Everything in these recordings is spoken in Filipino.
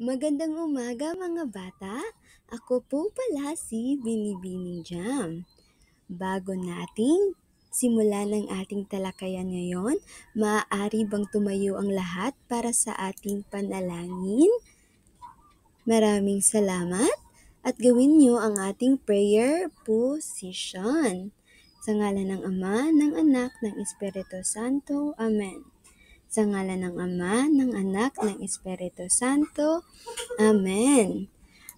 Magandang umaga mga bata. Ako po pala si Binibining Jam. Bago nating simulan ang ating talakayan ngayon, maaari bang tumayo ang lahat para sa ating panalangin? Maraming salamat at gawin niyo ang ating prayer position. Sa ngalan ng Ama, ng Anak, ng Espiritu Santo. Amen. Sa ngalan ng Ama, ng Anak, ng Espiritu Santo. Amen.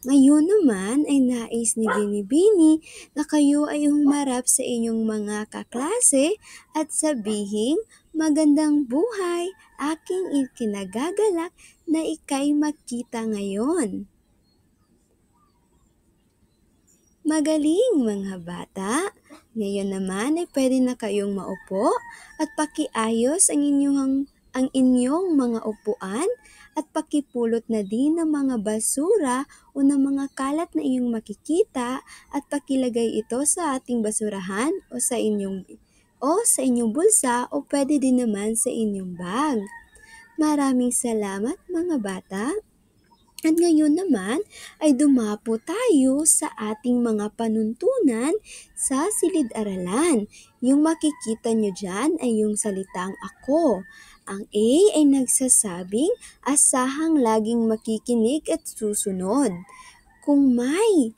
Ngayon naman ay nais ni Binibini na kayo ay humarap sa inyong mga kaklase at sabihing, "Magandang buhay, aking ikinagagalak na ika'y makita ngayon." Magaling mga bata! Ngayon naman ay pwede na kayong maupo at pakiayos ang inyong mga upuan at pakipulot na din ng mga basura o ng mga kalat na inyong makikita at pakilagay ito sa ating basurahan o sa inyong bulsa o pwede din naman sa inyong bag. Maraming salamat mga bata! At ngayon naman ay dumapo tayo sa ating mga panuntunan sa silid-aralan. Yung makikita nyo dyan ay yung salitang ako. Ang A ay nagsasabing asahang laging makikinig at susunod. Kung may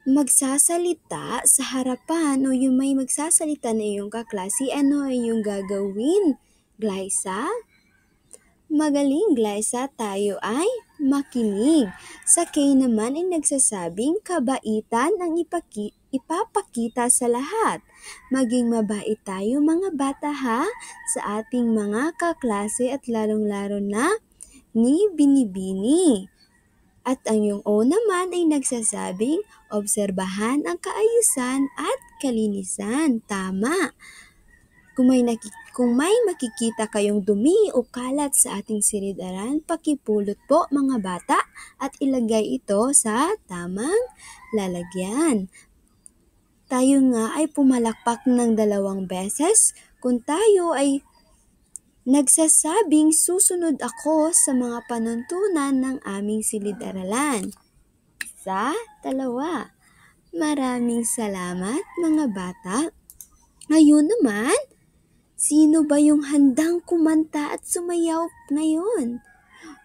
magsasalita sa harapan o yung may magsasalita na iyong kaklase, ano ay yung gagawin? Glyza? Magaling, Glyza, tayo ay makinig. Sa K naman ay nagsasabing kabaitan ang ipapakita sa lahat. Maging mabait tayo mga bata ha sa ating mga kaklase at lalong-lalo na ni Binibini. At ang yung O naman ay nagsasabing obserbahan ang kaayusan at kalinisan. Tama. Kung may makikita kayong dumi o kalat sa ating silid-aralan, pakipulot po mga bata at ilagay ito sa tamang lalagyan. Tayo nga ay pumalakpak ng 2 beses kung tayo ay nagsasabing susunod ako sa mga panuntunan ng aming silid-aralan. 1, 2. Maraming salamat mga bata. Ngayon naman, sino ba yung handang kumanta at sumayaw ngayon?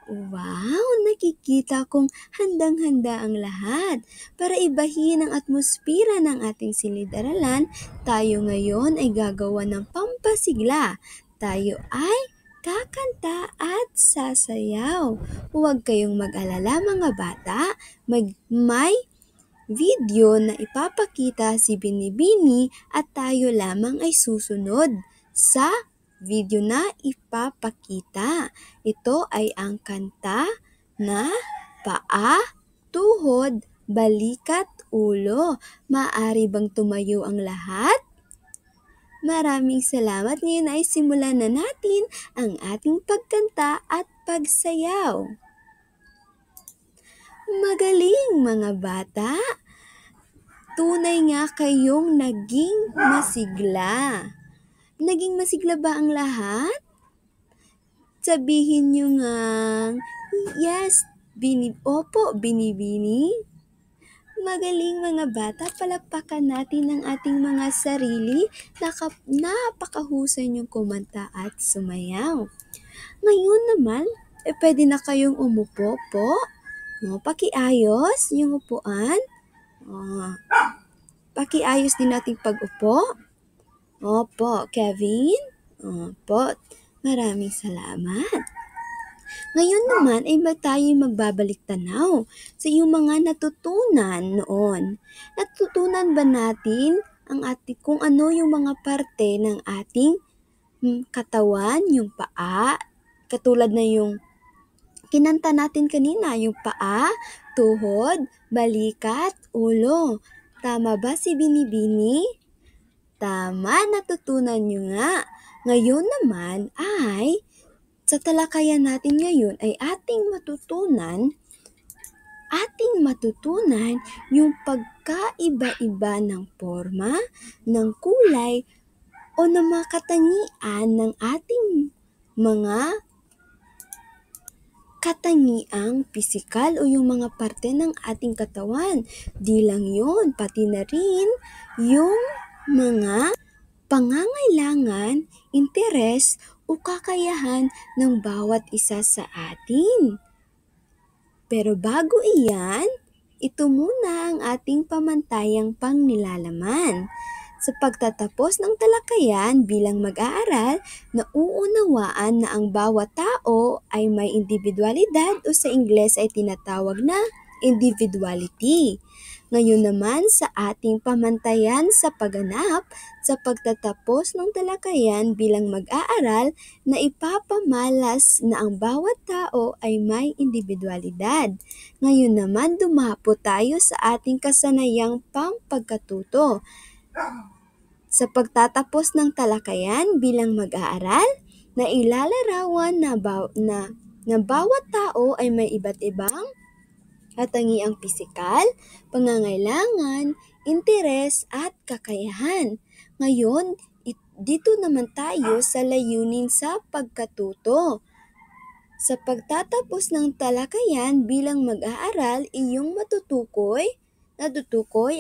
Wow! Nakikita kong handang-handa ang lahat. Para ibahin ang atmosfera ng ating silid-aralan, tayo ngayon ay gagawa ng pampasigla. Tayo ay kakanta at sasayaw. Huwag kayong mag-alala mga bata. May video na ipapakita si Binibini at tayo lamang ay susunod sa video na ipapakita. Ito ay ang kanta na paa, tuhod, balikat, ulo. Maaari bang tumayo ang lahat? Maraming salamat. Ngayon ay simulan na natin ang ating pagkanta at pagsayaw. Magaling mga bata! Tunay nga kayong naging masigla. Naging masigla ba ang lahat? Sabihin nyo nga, yes, opo, Binibini. Magaling mga bata, palakpakan natin ang ating mga sarili. Napakahusay niyong kumanta at sumayaw. Ngayon naman, pwede na kayong umupo po. Pakiayos yung upuan. Pakiayos din nating pag-upo. Opo, Kevin. Opo, maraming salamat. Ngayon naman ay tayo magbabalik tanaw sa iyong mga natutunan noon. Natutunan ba natin kung ano yung mga parte ng ating katawan, yung paa, katulad na yung kinanta natin kanina, yung paa, tuhod, balikat, ulo. Tama ba si Binibini? Tama, natutunan nyo nga. Ngayon naman ay, sa talakayan natin ngayon ay ating matutunan yung pagkaiba-iba ng forma, ng kulay, o ng mga katangian ng ating mga katangiang pisikal o yung mga parte ng ating katawan. Di lang yun, pati na rin yung mga pangangailangan, interes o kakayahan ng bawat isa sa atin. Pero bago iyan, ito muna ang ating pamantayang pangnilalaman. Sa pagtatapos ng talakayan bilang mag-aaral, nauunawaan na ang bawat tao ay may individualidad o sa Ingles ay tinatawag na individuality. Ngayon naman sa ating pamantayan sa pagganap, sa pagtatapos ng talakayan bilang mag-aaral, na ipapamalas na ang bawat tao ay may individualidad. Ngayon naman dumapo tayo sa ating kasanayang pagkatuto. Sa pagtatapos ng talakayan bilang mag-aaral, na ilalarawan na bawat tao ay may iba't ibang katangiang pisikal, pangangailangan, interes at kakayahan. Ngayon, dito naman tayo sa layunin sa pagkatuto. Sa pagtatapos ng talakayan bilang mag-aaral, iyong natutukoy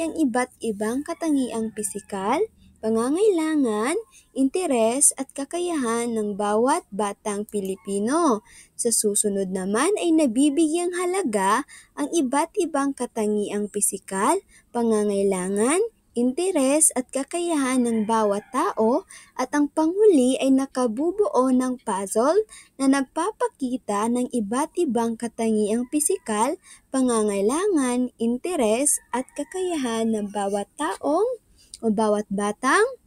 ang iba't ibang katangiang pisikal, pangangailangan, interes at kakayahan ng bawat batang Pilipino. Sa susunod naman ay nabibigyang halaga ang iba't ibang katangiang pisikal, pangangailangan, interes at kakayahan ng bawat tao at ang panghuli ay nakabubuo ng puzzle na nagpapakita ng iba't ibang katangiang pisikal, pangangailangan, interes at kakayahan ng bawat taong o bawat batang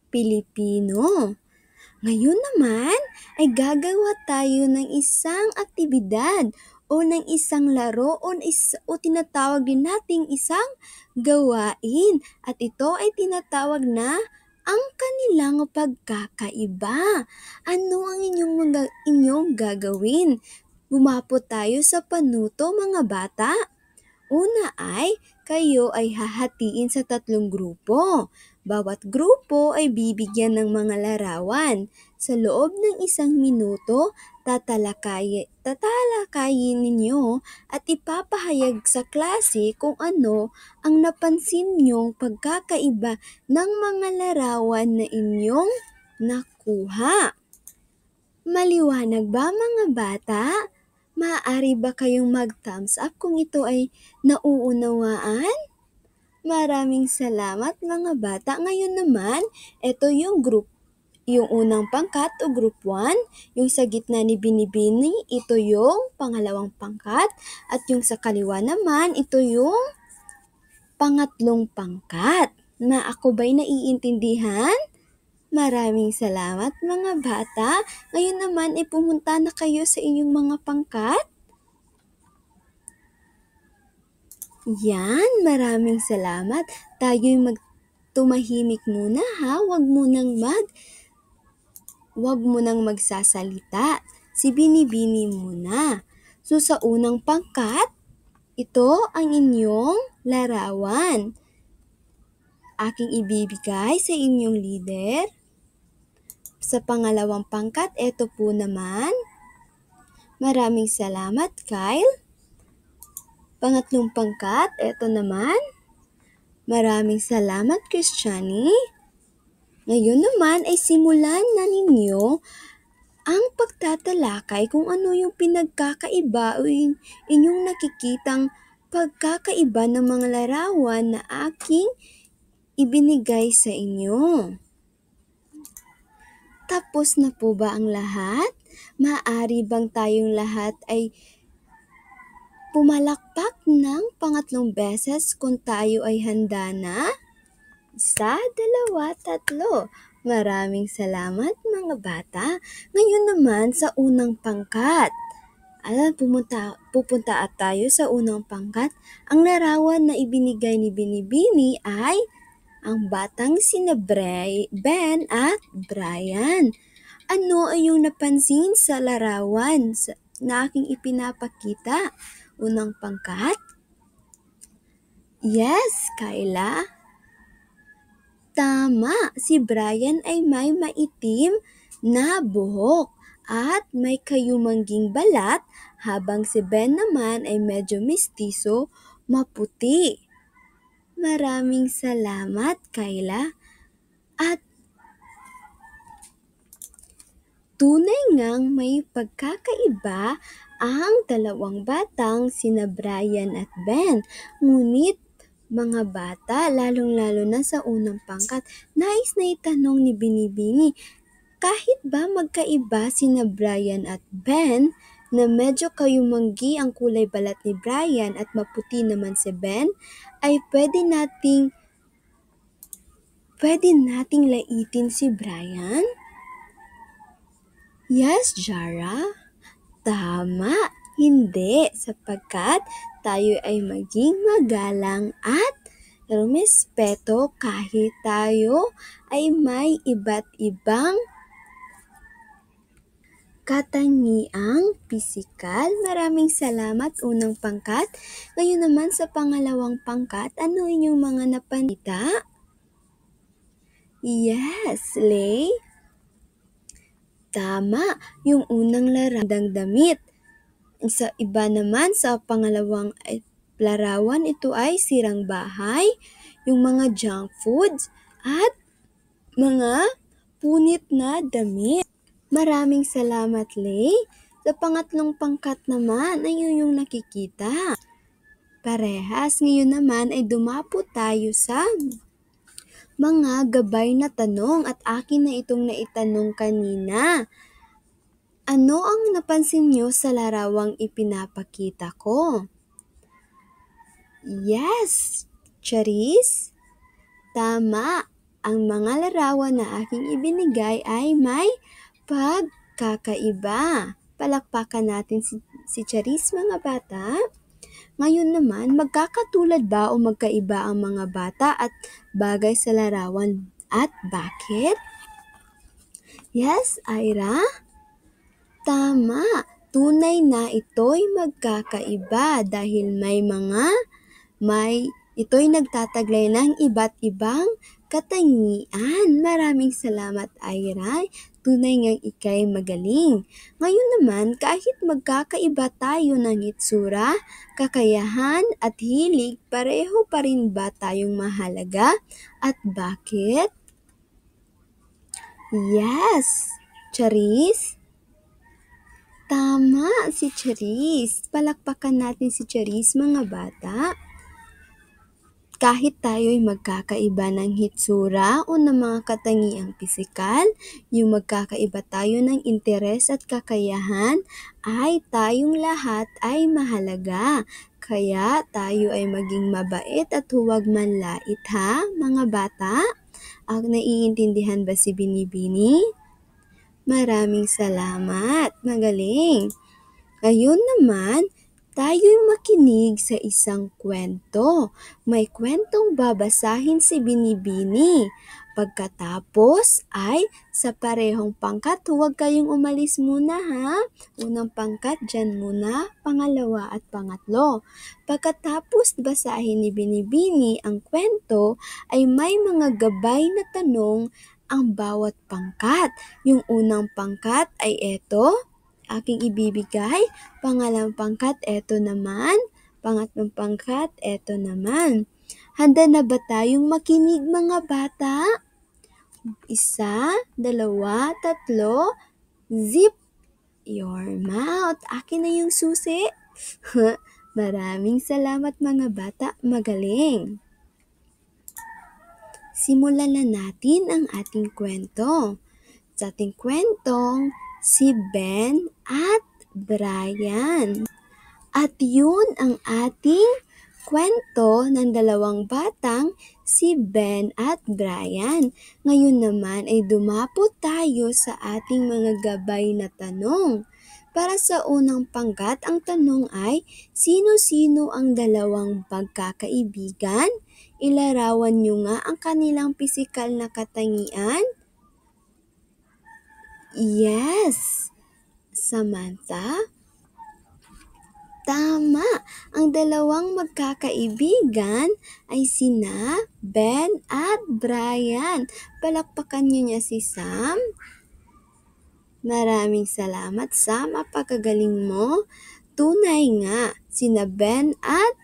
Pilipino. Ngayon naman ay gagawa tayo ng isang aktibidad o ng isang laro o tinatawag din nating isang gawain at ito ay tinatawag na ang kanilang pagkakaiba. Ano ang inyong gagawin? Bumapo tayo sa panuto mga bata. Una ay kayo ay hahatiin sa 3 grupo. Bawat grupo ay bibigyan ng mga larawan. Sa loob ng 1 minuto, tatalakayin ninyo at ipapahayag sa klase kung ano ang napansin nyong pagkakaiba ng mga larawan na inyong nakuha. Maliwanag ba mga bata? Maaari ba kayong mag-thumbs up kung ito ay nauunawaan? Maraming salamat mga bata. Ngayon naman, ito yung unang pangkat o group 1, yung sa gitna ni Binibini, ito yung pangalawang pangkat, at yung sa kaliwa naman, ito yung pangatlong pangkat. Na ako ba'y naiintindihan? Maraming salamat mga bata. Ngayon naman ay pumunta na kayo sa inyong mga pangkat. Yan, maraming salamat. Tayo'y tumahimik muna ha. Huwag mo nang magsasalita. Si Binibini muna. So sa unang pangkat, ito ang inyong larawan. Aking ibibigay sa inyong leader. Sa pangalawang pangkat, ito po naman. Maraming salamat, Kyle. Pangatlong pangkat, ito naman. Maraming salamat, Christiani. Ngayon naman ay simulan na ninyo ang pagtatalakay kung ano yung pinagkakaiba o inyong nakikitang pagkakaiba ng mga larawan na aking ibinigay sa inyo. Tapos na po ba ang lahat? Maaari bang tayong lahat ay pumalakpak ng pangatlong beses kung tayo ay handa na? 1, 2, 3. Maraming salamat mga bata. Ngayon naman sa unang pangkat. Pupunta at tayo sa unang pangkat. Ang larawan na ibinigay ni Binibini ay ang batang sina Ben at Brian. Ano ay yung napansin sa larawan na aking ipinapakita? Unang pangkat? Yes, Kayla. Tama, si Brian ay may maitim na buhok. at may kayumangging balat, habang si Ben naman ay medyo mistiso, maputi. Maraming salamat, Kayla. At tunay ngang may pagkakaiba ang dalawang batang sina Brian at Ben. Ngunit mga bata, lalong-lalo na sa unang pangkat, nais na itanong ni Binibini, kahit ba magkaiba sina Brian at Ben, na medyo kayumanggi ang kulay balat ni Brian at maputi naman si Ben, ay pwede nating laitin si Brian? Yes, Jara. Tama, hindi, sapagkat tayo ay maging magalang at rumespeto kahit tayo ay may iba't ibang katangiang pisikal. Maraming salamat, unang pangkat. Ngayon naman sa pangalawang pangkat, ano inyong mga napanita? Yes, Lay. Tama, yung unang larang damit. Sa iba naman, sa pangalawang larawan, ito ay sirang bahay, yung mga junk foods, at mga punit na damit. Maraming salamat, Lay. Sa pangatlong pangkat naman, ay yung nakikita. Parehas, ngayon naman ay dumapo tayo sa mga gabay na tanong at akin na itong naitanong kanina. Ano ang napansin nyo sa larawang ipinapakita ko? Yes, Charis. Tama, ang mga larawan na aking ibinigay ay may pagkakaiba. Palakpakan natin si Charis, mga bata. Ngayon naman, magkakatulad ba o magkaiba ang mga bata at bagay sa larawan at bakit? Yes, Ira? Tama, tunay na ito'y magkakaiba dahil ito'y nagtataglay ng iba't ibang katangian. Maraming salamat, Ira. Tunay ngang ika'y magaling. Ngayon naman, kahit magkakaiba tayo ng itsura, kakayahan at hilig, pareho pa rin ba tayong mahalaga? At bakit? Yes, Charis. Tama, si Charis. Palakpakan natin si Charis, mga bata. Kahit tayo'y magkakaiba ng hitsura o ng mga katangiang pisikal, yung magkakaiba tayo ng interes at kakayahan, ay tayong lahat ay mahalaga. Kaya tayo ay maging mabait at huwag manlait, ha, mga bata? Ang naiintindihan ba si Binibini? Maraming salamat. Magaling. Ngayon naman, tayo'y makinig sa isang kwento. May kwentong babasahin si Binibini. Pagkatapos ay sa parehong pangkat, huwag kayong umalis muna, ha? Unang pangkat, dyan muna, pangalawa at pangatlo. Pagkatapos basahin ni Binibini ang kwento, ay may mga gabay na tanong ang bawat pangkat. Yung unang pangkat ay eto, aking ibibigay. Pangalawang pangkat, eto naman. Pangatlong pangkat, eto naman. Handa na ba tayong makinig, mga bata? 1, 2, 3, zip your mouth. Akin na yung susi. Maraming salamat, mga bata. Magaling. Simulan na natin ang ating kwento. Sa ating kwentong, si Ben at Brian. At yun ang ating kwento ng dalawang batang si Ben at Brian. Ngayon naman ay dumapo tayo sa ating mga gabay na tanong. Para sa unang pangkat, ang tanong ay, sino-sino ang dalawang magkakaibigan? Ilarawan nyo nga ang kanilang pisikal na katangian. Yes, Samantha. Tama, ang dalawang magkakaibigan ay sina Ben at Brian. Palakpakan niyo niya si Sam. Maraming salamat sa mapakagaling mo. Tunay nga, sina Ben at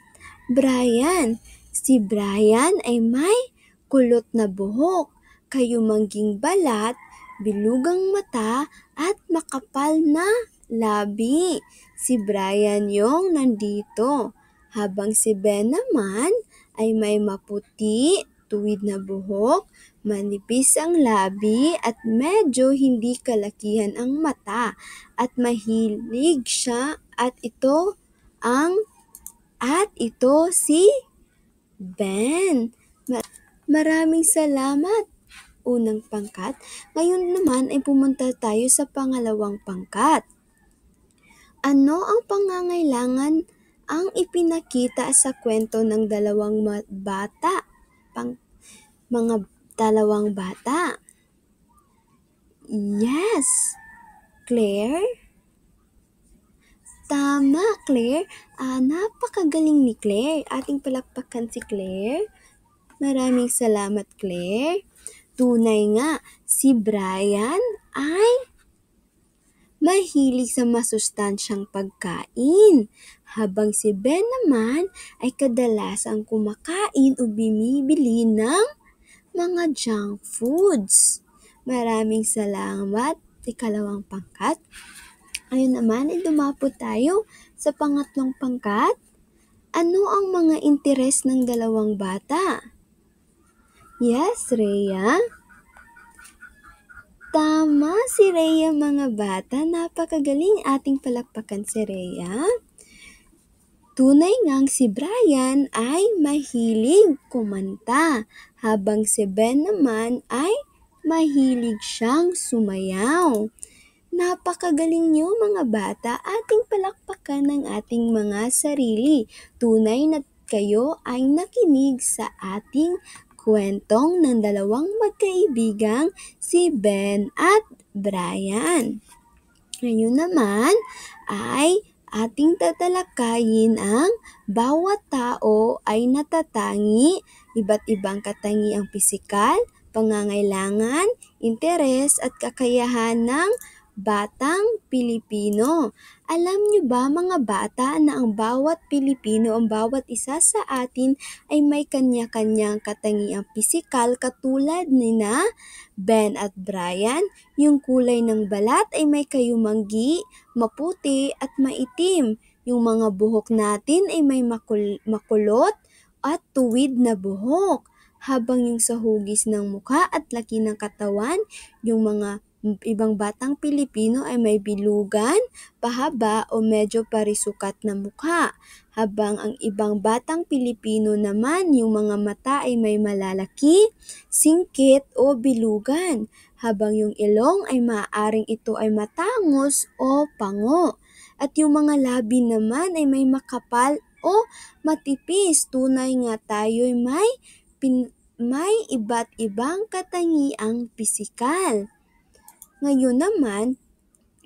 Brian. Si Brian ay may kulot na buhok, kayumangging balat, bilugang mata at makapal na labi. Si Brian yung nandito, habang si Ben naman ay may maputi, tuwid na buhok, manipis ang labi at medyo hindi kalakihan ang mata at mahilig siya ito si Ben. Maraming salamat, unang pangkat. Ngayon naman ay pumunta tayo sa pangalawang pangkat. Ano ang pangangailangan ang ipinakita sa kwento ng dalawang bata? Mga dalawang bata. Yes, Claire? Tama, Claire. Napakagaling ni Claire. Ating palakpakan si Claire. Maraming salamat, Claire. Tunay nga, si Brian ay mahilig sa masustansyang pagkain, habang si Ben naman ay kadalasang kumakain o bumibili ng mga junk foods. Maraming salamat, ikalawang pangkat. Ngayon naman ay dumapot tayo sa pangatlong pangkat. Ano ang mga interes ng dalawang bata? Yes, Rhea. Tama si Rhea, mga bata. Napakagaling, ating palakpakan si Rhea. Tunay ngang si Brian ay mahilig kumanta, habang si Ben naman ay mahilig siyang sumayaw. Napakagaling niyo, mga bata. Ating palakpakan ng ating mga sarili. Tunay na kayo ay nakinig sa ating kwentong ng dalawang magkaibigang si Ben at Brian. Ngayon naman ay ating tatalakayin ang bawat tao ay natatangi, iba't ibang katangiang pisikal, pangangailangan, interes at kakayahan ng batang Pilipino. Alam niyo ba, mga bata, na ang bawat Pilipino, ang bawat isa sa atin ay may kanya-kanyang katangiang pisikal katulad ni na Ben at Brian? Yung kulay ng balat ay may kayumanggi, maputi at maitim. Yung mga buhok natin ay may makulot at tuwid na buhok. Habang yung sa hugis ng mukha at laki ng katawan, yung mga ibang batang Pilipino ay may bilugan, pahaba o medyo parisukat na mukha. Habang ang ibang batang Pilipino naman, yung mga mata ay may malalaki, singkit o bilugan. Habang yung ilong ay maaaring ito ay matangos o pango. At yung mga labi naman ay may makapal o matipis. Tunay nga tayo ay may iba't ibang katangiang pisikal. Ngayon naman,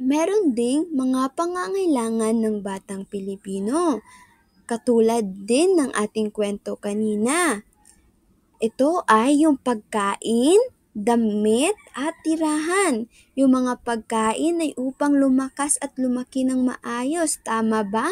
meron ding mga pangangailangan ng batang Pilipino. Katulad din ng ating kwento kanina. Ito ay yung pagkain, damit at tirahan. Yung mga pagkain ay upang lumakas at lumaki ng maayos. Tama ba?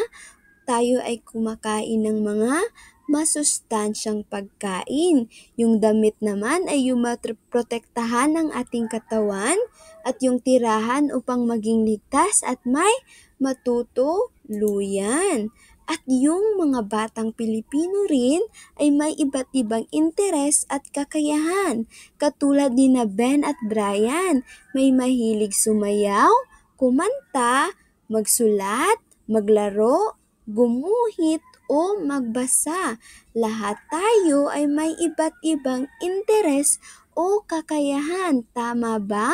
Tayo ay kumakain ng mga masustansyang pagkain. Yung damit naman ay yung protektahan ng ating katawan, at yung tirahan upang maging ligtas at may matutuluyan. At yung mga batang Pilipino rin ay may iba't ibang interes at kakayahan. Katulad ni na Ben at Brian, may mahilig sumayaw, kumanta, magsulat, maglaro, gumuhit o magbasa. Lahat tayo ay may iba't ibang interes o kakayahan. Tama ba?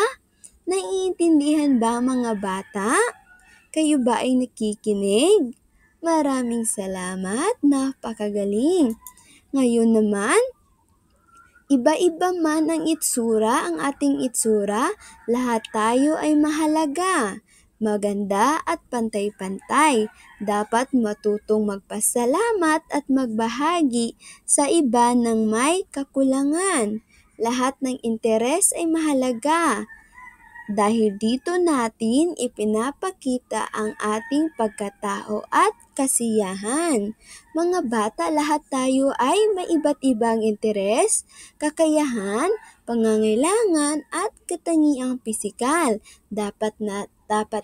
Naiintindihan ba, mga bata? Kayo ba ay nakikinig? Maraming salamat, napakagaling. Ngayon naman, iba-iba man ang ating itsura, lahat tayo ay mahalaga, maganda at pantay-pantay. Dapat matutong magpasalamat at magbahagi sa iba ng may kakulangan. Lahat ng interes ay mahalaga. Dahil dito natin ipinapakita ang ating pagkatao at kasiyahan. Mga bata, lahat tayo ay may iba't ibang interes, kakayahan, pangangailangan at katangiang pisikal. Dapat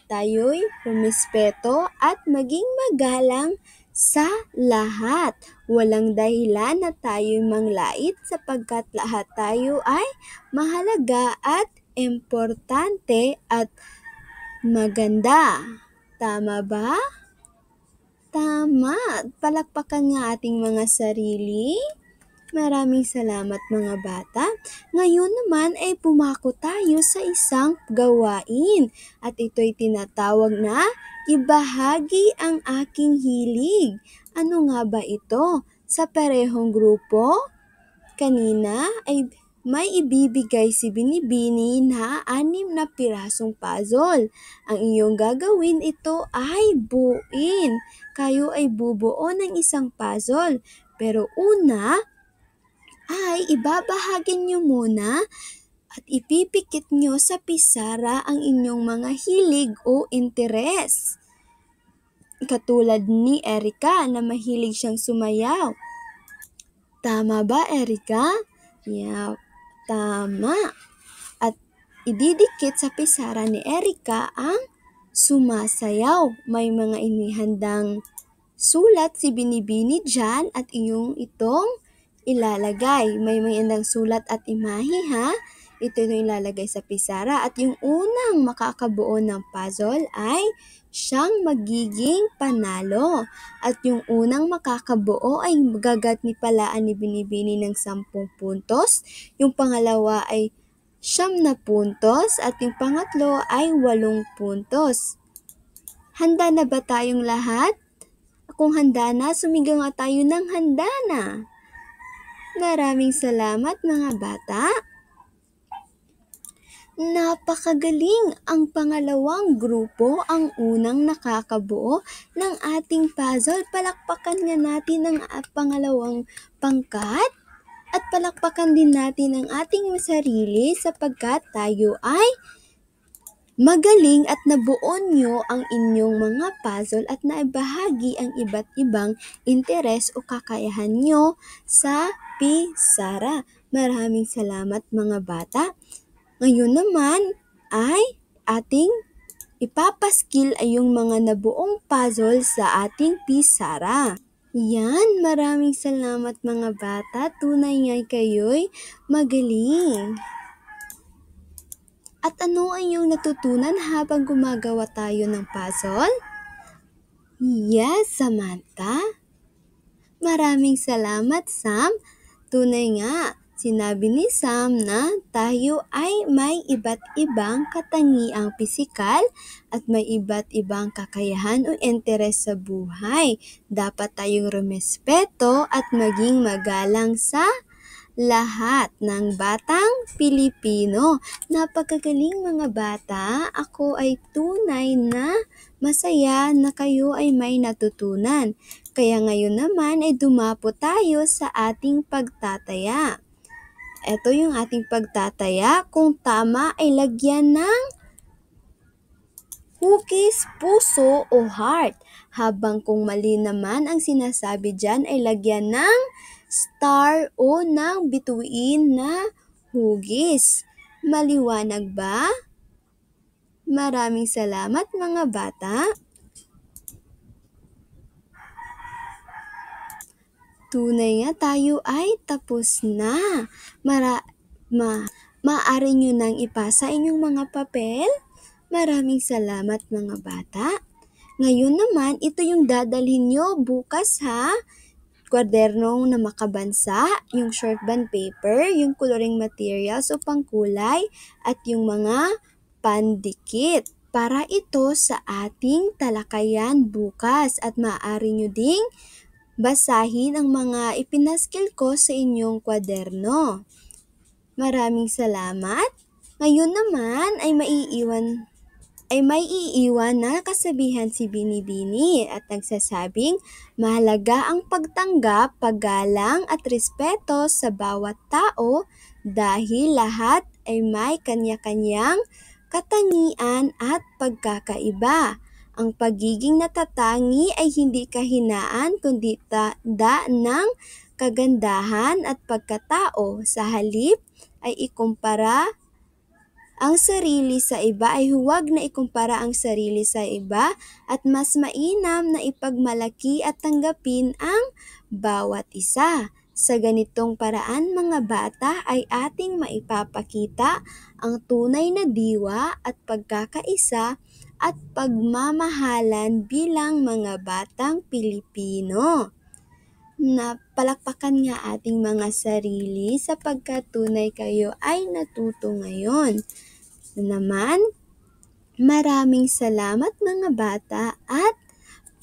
tayo'y rumispeto at maging magalang sa lahat. Walang dahilan na tayo'y manglait sapagkat lahat tayo ay mahalaga at importante at maganda. Tama ba? Tama. Palakpakan nga ating mga sarili. Maraming salamat mga bata. Ngayon naman ay pumako tayo sa isang gawain at ito'y tinatawag na ibahagi ang aking hilig. Ano nga ba ito? Sa parehong grupo, kanina ay may ibibigay si Binibini na 6 na pirasong puzzle. Ang inyong gagawin ito ay buuin. Kayo ay bubuo ng isang puzzle. Pero una ay ibabahagi nyo muna at ipipikit nyo sa pisara ang inyong mga hilig o interes. Katulad ni Erica na mahilig siyang sumayaw. Tama ba, Erica? Yeah, tama. At ididikit sa pisara ni Erica ang sumasayaw. May mga inihandang sulat si Binibini dyan at iyong itong ilalagay. May mga sulat at imahe ha. Ito yung ilalagay sa pisara at yung unang makakabuo ng puzzle ay siyang magiging panalo. At yung unang makakabuo ay gagatnipalaan ni Binibini ng 10 puntos. Yung pangalawa ay 9 na puntos at yung pangatlo ay 8 puntos. Handa na ba tayong lahat? Kung handa na, sumigaw nga tayo ng handa na. Maraming salamat mga bata. Napakagaling! Ang pangalawang grupo ang unang nakakabuo ng ating puzzle. Palakpakan nga natin ang pangalawang pangkat at palakpakan din natin ang ating sarili sapagkat tayo ay magaling at nabuo nyo ang inyong mga puzzle at naibahagi ang iba't ibang interes o kakayahan nyo sa pisara. Maraming salamat mga bata. Ngayon naman ay ating ipapaskil ay yung mga nabuong puzzle sa ating pisara. Yan, maraming salamat mga bata. Tunay nga kayo'y magaling. At ano ang iyong natutunan habang gumagawa tayo ng puzzle? Yes, Samantha. Maraming salamat, Sam. Tunay nga, sinabi ni Sam na tayo ay may iba't ibang katangiang pisikal at may iba't ibang kakayahan o interes sa buhay. Dapat tayong rumespeto at maging magalang sa lahat ng batang Pilipino. Napakagaling mga bata. Ako ay tunay na masaya na kayo ay may natutunan. Kaya ngayon naman ay dumapo tayo sa ating pagtataya. Ito yung ating pagtataya. Kung tama ay lagyan ng cookies, puso o heart. Habang kung mali naman ang sinasabi dyan ay lagyan ng star o ng bituin na hugis. Maliwanag ba? Maraming salamat mga bata. Tunay nga tayo ay tapos na. Maaari nyo nang ipasa inyong mga papel. Maraming salamat mga bata. Ngayon naman, ito yung dadalhin nyo bukas ha. Kwadernong na makabansa, yung short band paper, yung coloring materials o pangkulay, at yung mga pandikit. Para ito sa ating talakayan bukas at maaari nyo ding basahin ang mga ipinaskil ko sa inyong kwaderno. Maraming salamat. Ngayon naman ay may iiwan na kasabihan si Binibini at nagsasabing mahalaga ang pagtanggap, paggalang at respeto sa bawat tao dahil lahat ay may kanya-kanyang katangian at pagkakaiba. Ang pagiging natatangi ay hindi kahinaan kundi tanda ng kagandahan at pagkatao. Sa halip ay ikumpara ang sarili sa iba ay huwag na ikumpara ang sarili sa iba at mas mainam na ipagmalaki at tanggapin ang bawat isa. Sa ganitong paraan mga bata ay ating maipapakita ang tunay na diwa at pagkakaisa at pagmamahalan bilang mga batang Pilipino. Napalakpakan nga ating mga sarili sapagkat tunay kayo ay natuto ngayon. Naman, maraming salamat mga bata at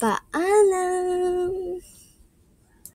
paalam!